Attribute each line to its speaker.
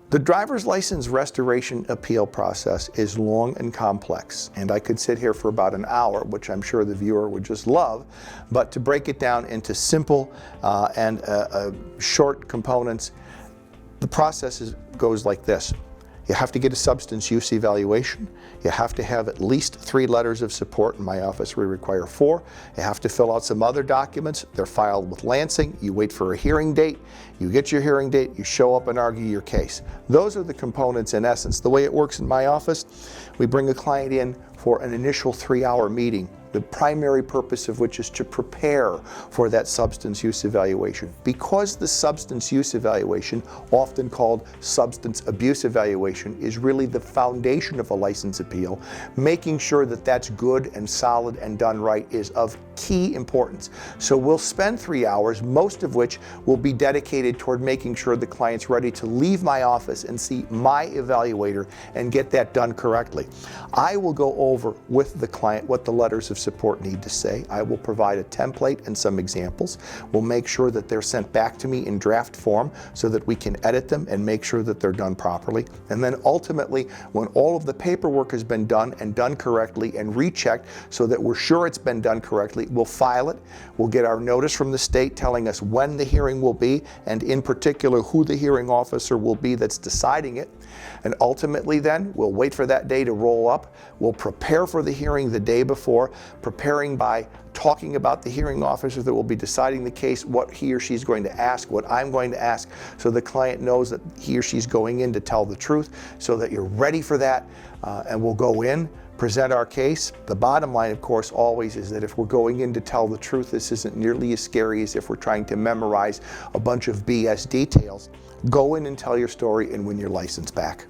Speaker 1: The driver's license restoration appeal process is long and complex, and I could sit here for about an hour, which I'm sure the viewer would just love, but to break it down into simple and short components, the process goes like this. You have to get a substance use evaluation. You have to have at least 3 letters of support. In my office, we require 4. You have to fill out some other documents. They're filed with Lansing. You wait for a hearing date. You get your hearing date. You show up and argue your case. Those are the components in essence. The way it works in my office, we bring a client in for an initial 3-hour meeting, the primary purpose of which is to prepare for that substance use evaluation. Because the substance use evaluation, often called substance abuse evaluation, is really the foundation of a license appeal, making sure that that's good and solid and done right is of key importance. So we'll spend 3 hours, most of which will be dedicated toward making sure the client's ready to leave my office and see my evaluator and get that done correctly. I will go over with the client what the letters of support need to say. I will provide a template and some examples. We'll make sure that they're sent back to me in draft form so that we can edit them and make sure that they're done properly. And then ultimately, when all of the paperwork has been done and done correctly and rechecked so that we're sure it's been done correctly, we'll file it. We'll get our notice from the state telling us when the hearing will be, and in particular who the hearing officer will be that's deciding it. And ultimately then, we'll wait for that day to roll up. We'll prepare for the hearing the day before, preparing by talking about the hearing officer that will be deciding the case, what he or she's going to ask, what I'm going to ask, so the client knows that he or she's going in to tell the truth, so that you're ready for that, and we'll go in, present our case. The bottom line, of course, always is that if we're going in to tell the truth, this isn't nearly as scary as if we're trying to memorize a bunch of BS details. Go in and tell your story and win your license back.